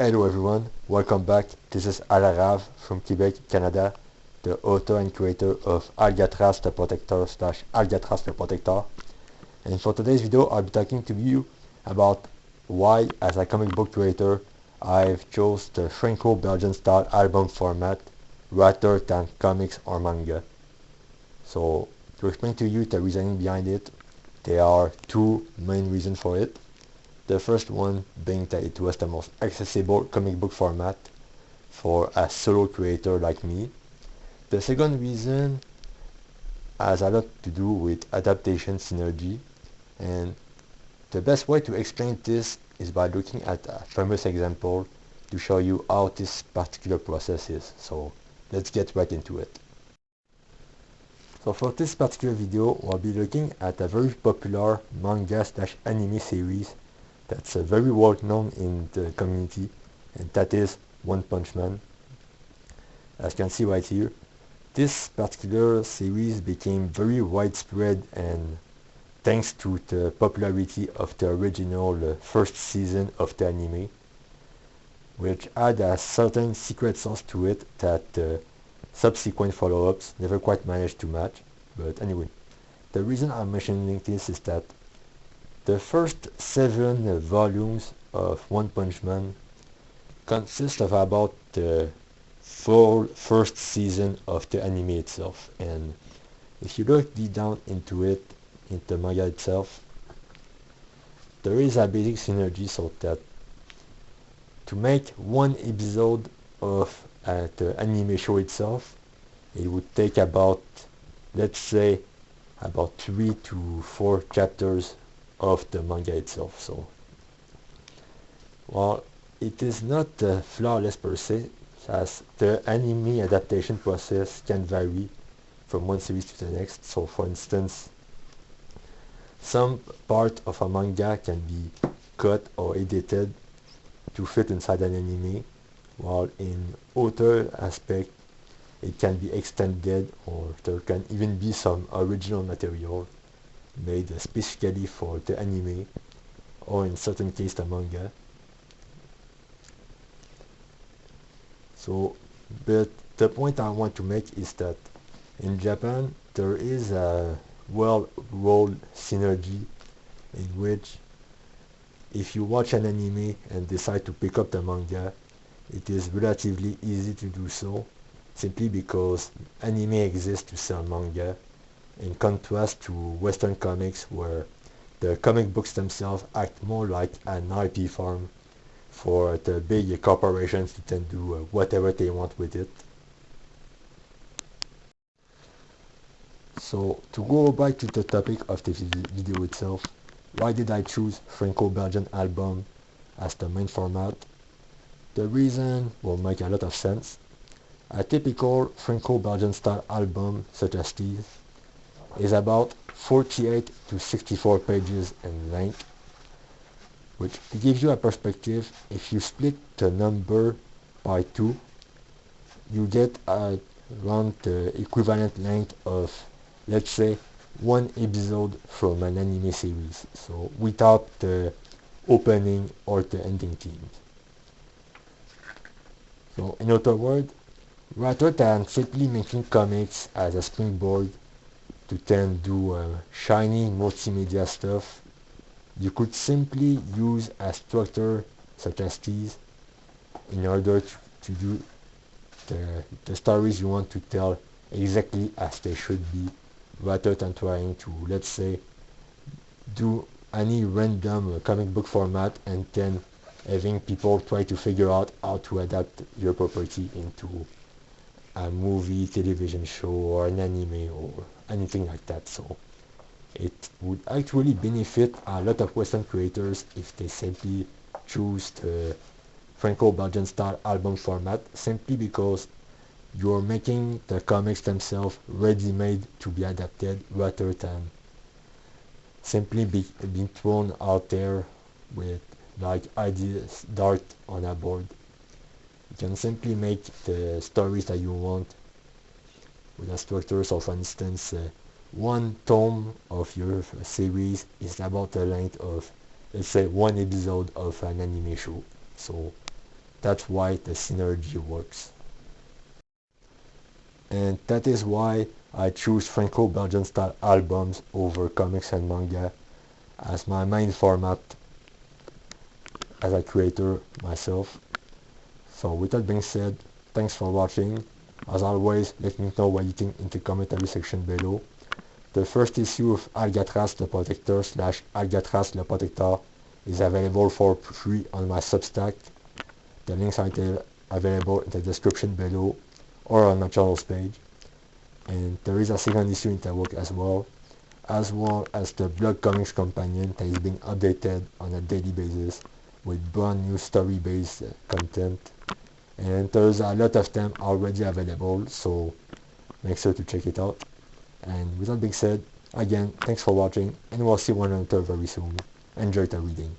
Hello everyone, welcome back. This is alrav from Quebec, Canada, the author and creator of Alcatraz the Protector / Alcatraz the Protector. And for today's video, I'll be talking to you about why, as a comic book creator, I've chose the franco-belgian style album format rather than comics or manga. So, to explain to you the reasoning behind it, there are two main reasons for it. The first one being that it was the most accessible comic book format for a solo creator like me. The second reason has a lot to do with adaptation synergy, and the best way to explain this is by looking at a famous example to show you how this particular process is. So let's get right into it. So for this particular video, we'll be looking at a very popular manga/anime series that's very well known in the community, and that is One Punch Man. As you can see right here, this particular series became very widespread and thanks to the popularity of the original first season of the anime, which had a certain secret sauce to it that subsequent follow-ups never quite managed to match. But anyway, the reason I'm mentioning this is that the first 7 volumes of One Punch Man consist of about the full first season of the anime itself. And if you look deep down into it, in the manga itself, there is a basic synergy, so that to make one episode of the anime show itself, it would take about, let's say, about 3 to 4 chapters of the manga itself. So while it is not flawless per se, as the anime adaptation process can vary from one series to the next. So for instance, some part of a manga can be cut or edited to fit inside an anime, while in other aspect it can be extended, or there can even be some original material made specifically for the anime, or in certain cases the manga. So, but the point I want to make is that in Japan there is a well-rolled synergy in which if you watch an anime and decide to pick up the manga, it is relatively easy to do so, simply because anime exists to sell manga, in contrast to Western comics where the comic books themselves act more like an IP farm for the big corporations to then do whatever they want with it. So to go back to the topic of the video itself, why did I choose franco-belgian album as the main format? The reason will make a lot of sense. A typical franco-belgian style album such as these is about 48 to 64 pages in length, which gives you a perspective. If you split the number by 2, you get around the equivalent length of, let's say, one episode from an anime series, so without the opening or the ending themes. So in other words, rather than simply making comics as a springboard to then do shiny multimedia stuff, you could simply use a structure such as these in order to do the stories you want to tell exactly as they should be, rather than trying to, let's say, do any random comic book format and then having people try to figure out how to adapt your property into a movie, television show, or an anime, or anything like that. So it would actually benefit a lot of Western creators if they simply choose the franco-belgian style album format, simply because you're making the comics themselves ready-made to be adapted, rather than simply being thrown out there with like ideas dart on a board. You can simply make the stories that you want with a structure. So for instance, one tome of your series is about the length of, let's say, one episode of an anime show. So That's why the synergy works. And that is why I choose franco-belgian style albums over comics and manga as my main format as a creator myself. So with that being said, thanks for watching. As always, let me know what you think in the commentary section below. The first issue of Alcatraz Le Protecteur / Alcatraz Le Protecteur is available for free on my Substack. The links are available in the description below or on my channel's page. And there is a second issue in the work as well as the blog comics companion that is being updated on a daily basis with brand new story-based content. And there's a lot of them already available, so make sure to check it out. And with that being said, again, thanks for watching, and we'll see one another very soon. Enjoy the reading.